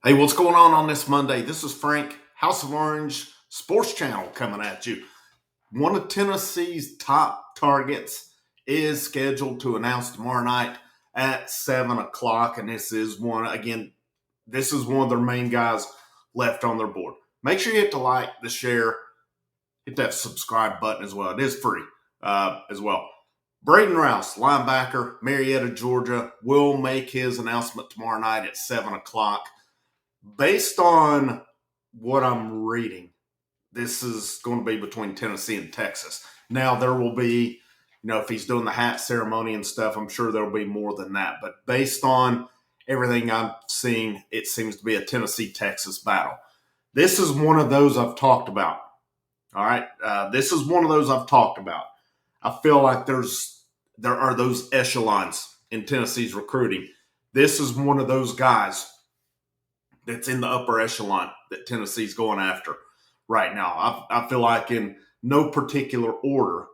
Hey, what's going on this Monday? This is Frank, House of Orange Sports Channel coming at you. One of Tennessee's top targets is scheduled to announce tomorrow night at 7 o'clock, and this is one of their main guys left on their board. Make sure you hit the like, the share, hit that subscribe button as well. It is free as well. Braden Rouse, linebacker, Marietta, Georgia, will make his announcement tomorrow night at 7 o'clock. Based on what I'm reading, this is going to be between Tennessee and Texas. Now, there will be, if he's doing the hat ceremony and stuff, I'm sure there will be more than that. But based on everything I'm seeing, it seems to be a Tennessee-Texas battle. This is one of those I've talked about. All right? This is one of those I've talked about. I feel like there are those echelons in Tennessee's recruiting. This is one of those guys that's in the upper echelon that Tennessee's going after right now. I feel like in no particular order,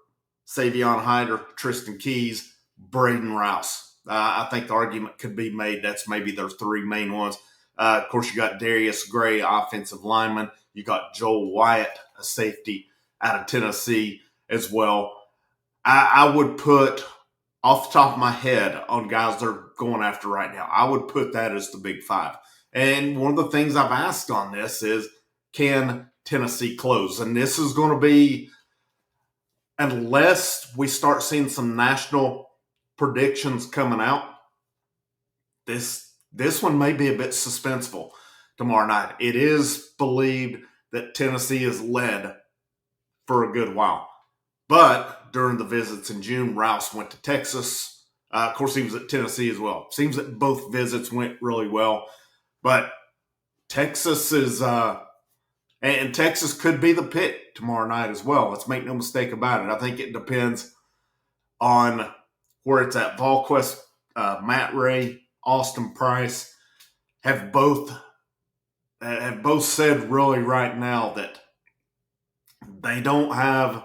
Savion Hyder, Tristan Keys, Braden Rouse. I think the argument could be made that's maybe their three main ones. Of course, you got Darius Gray, offensive lineman. You got Joel Wyatt, a safety out of Tennessee as well. I would put, off the top of my head, on guys they're going after right now, I would put that as the big five. And one of the things I've asked on this is, can Tennessee close? And this is going to be, unless we start seeing some national predictions coming out, this one may be a bit suspenseful tomorrow night. It is believed that Tennessee is led for a good while. But during the visits in June, Rouse went to Texas. Of course, he was at Tennessee as well. Seems that both visits went really well. But Texas is, and Texas could be the pick tomorrow night as well. Let's make no mistake about it. I think it depends on where it's at. Volquest, Matt Ray, Austin Price have both said really right now that they don't have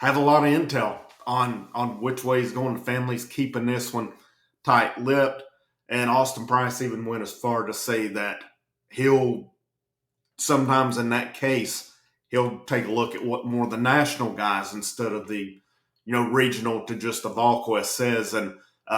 a lot of intel on which way he's going. The family's keeping this one tight-lipped. And Austin Price even went as far to say that he'll, sometimes in that case, he'll take a look at what more the national guys instead of the, regional to just the Volquest says. And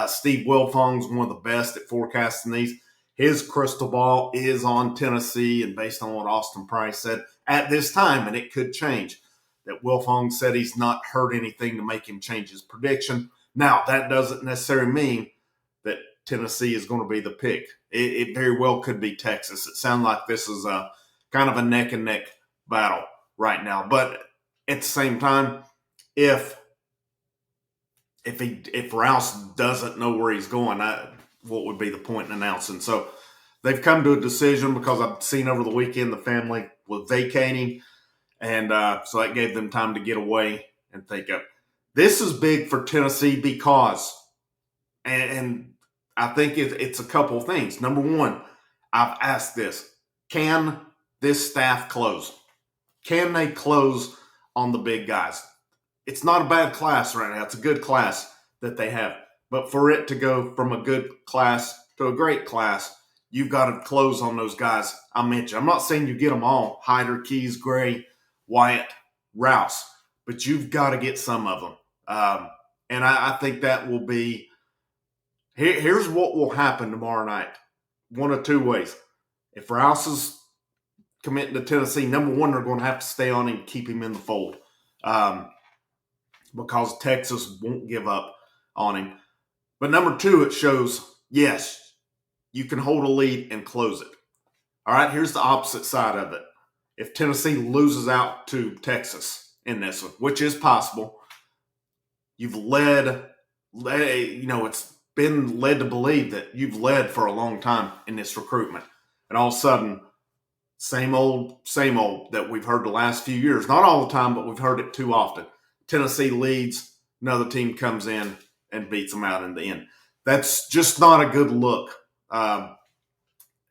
Steve Wilfong's one of the best at forecasting these. His crystal ball is on Tennessee, and based on what Austin Price said at this time, and it could change, that Wilfong said he's not heard anything to make him change his prediction. Now, that doesn't necessarily mean that Tennessee is going to be the pick. It very well could be Texas. It sounds like this is a kind of a neck and neck battle right now. But at the same time, if Rouse doesn't know where he's going, what would be the point in announcing? So they've come to a decision because I've seen over the weekend the family was vacating, and so that gave them time to get away and think of. This is big for Tennessee because, and I think it's a couple of things. Number one, I've asked this: can this staff close? Can they close on the big guys? It's not a bad class right now. It's a good class that they have. But for it to go from a good class to a great class, you've got to close on those guys I mentioned. I'm not saying you get them all: Hyder, Keys, Gray, Wyatt, Rouse. But you've got to get some of them. And I think that will be. Here's what will happen tomorrow night. One of two ways. If Rouse is committing to Tennessee, number one, they're going to have to stay on him and keep him in the fold because Texas won't give up on him. But number two, it shows, yes, you can hold a lead and close it. All right, here's the opposite side of it. If Tennessee loses out to Texas in this one, which is possible, you've led, it's been led to believe that you've led for a long time in this recruitment. And all of a sudden, same old that we've heard the last few years. Not all the time, but we've heard it too often. Tennessee leads, another team comes in and beats them out in the end. That's just not a good look.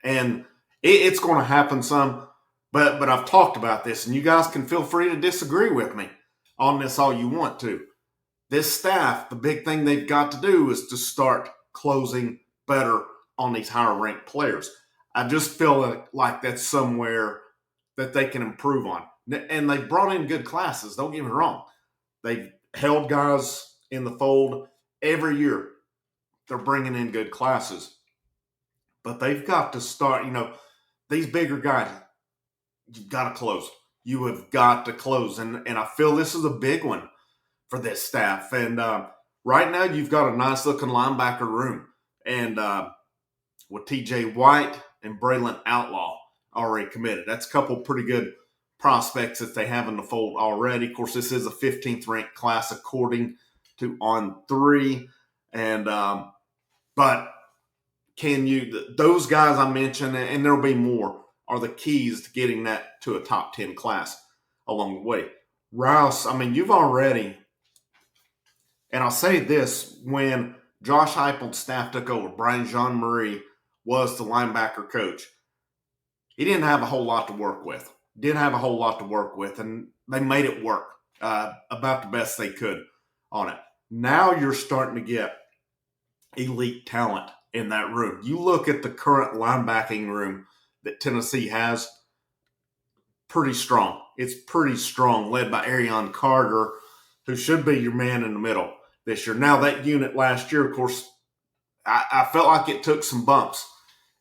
And it's going to happen some, but I've talked about this, and you guys can feel free to disagree with me on this all you want to. This staff, the big thing they've got to do is to start closing better on these higher-ranked players. I just feel like that's somewhere that they can improve on. And they brought in good classes. Don't get me wrong. They've held guys in the fold every year. They're bringing in good classes. But they've got to start, these bigger guys, you've got to close. You have got to close. And I feel this is a big one for this staff. And right now, you've got a nice looking linebacker room. And with TJ White and Braylon Outlaw already committed, that's a couple pretty good prospects that they have in the fold already. Of course, this is a 15th ranked class according to On3. And, but those guys I mentioned, and there'll be more, are the keys to getting that to a top 10 class along the way. Rouse, you've already, and I'll say this, when Josh Heupel's staff took over, Brian Jean-Marie was the linebacker coach. He didn't have a whole lot to work with. And they made it work about the best they could on it. Now you're starting to get elite talent in that room. You look at the current linebacking room that Tennessee has, pretty strong. It's pretty strong, led by Arion Carter, who should be your man in the middle this year. Now, that unit last year, of course, I felt like it took some bumps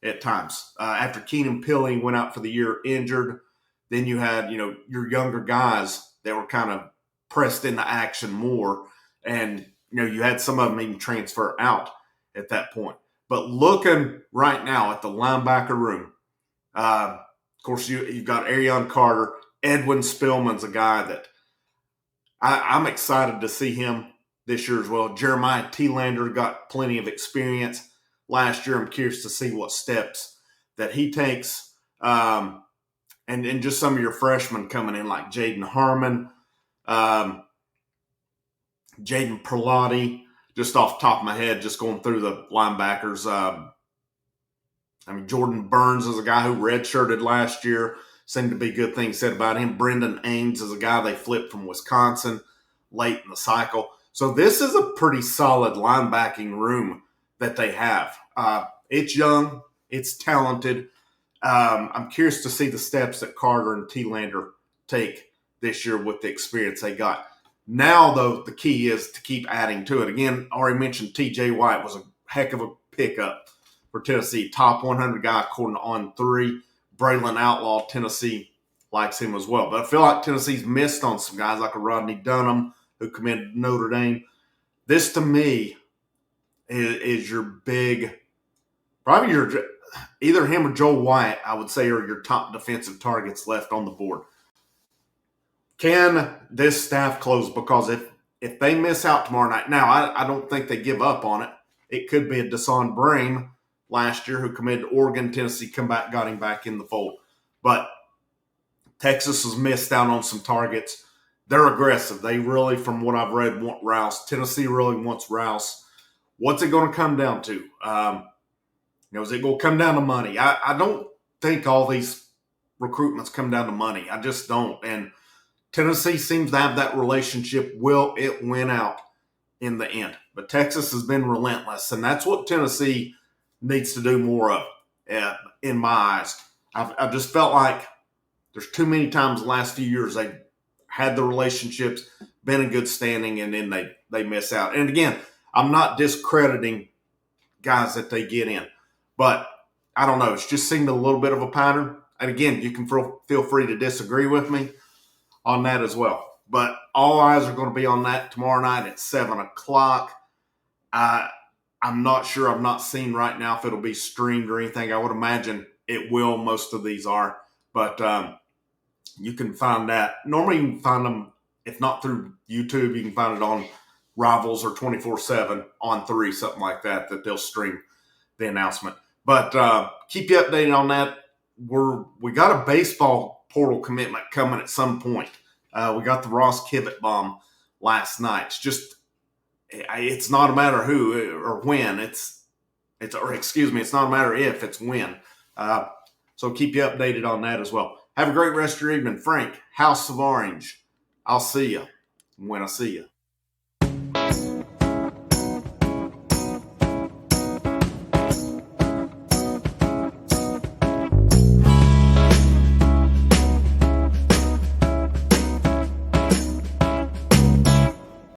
at times. After Keenan Pilling went out for the year injured, then you had, your younger guys that were kind of pressed into action more. And, you had some of them even transfer out at that point. But looking right now at the linebacker room, of course, you've got Arion Carter. Edwin Spillman's a guy that I'm excited to see him this year as well. Jeremiah Thielander got plenty of experience last year. I'm curious to see what steps that he takes. And just some of your freshmen coming in like Jaden Harmon, Jaden Perlotti, just off the top of my head, just going through the linebackers. Jordan Burns is a guy who redshirted last year. Seemed to be good things said about him. Brendan Ames is a guy they flipped from Wisconsin late in the cycle. So this is a pretty solid linebacking room that they have. It's young. It's talented. I'm curious to see the steps that Carter and Thielander take this year with the experience they got. Now, though, the key is to keep adding to it. Again, I already mentioned TJ White was a heck of a pickup for Tennessee. Top 100 guy according to On3. Braylon Outlaw, Tennessee likes him as well. But I feel like Tennessee's missed on some guys like a Rodney Dunham who committed to Notre Dame. This, to me, is your big, probably either him or Joel Wyatt, I would say, are your top defensive targets left on the board. Can this staff close? Because if they miss out tomorrow night, now I don't think they give up on it. It could be a Deshaun Brame last year who committed to Oregon. Tennessee got him back in the fold. But Texas has missed out on some targets. They're aggressive. They really, from what I've read, want Rouse. Tennessee really wants Rouse. What's it going to come down to? Is it going to come down to money? I don't think all these recruitments come down to money. I just don't. And Tennessee seems to have that relationship. Will it win out in the end? But Texas has been relentless, and that's what Tennessee needs to do more of, in my eyes. I've just felt like there's too many times the last few years they've had the relationships, been in good standing, and then they miss out. And again, I'm not discrediting guys that they get in, but I don't know. It's just seemed a little bit of a pattern. And again, you can feel free to disagree with me on that as well. But all eyes are going to be on that tomorrow night at 7 o'clock. I'm not sure. I've not seen right now if it'll be streamed or anything. I would imagine it will. Most of these are. But you can find that. Normally you can find them, if not through YouTube, you can find it on Rivals or 24/7 On3, something like that they'll stream the announcement. But keep you updated on that. We got a baseball portal commitment coming at some point. We got the Ross Kivett bomb last night. It's not a matter who or when. It's not a matter if, it's when. So keep you updated on that as well. Have a great rest of your evening. Frank, House of Orange. I'll see you when I see you.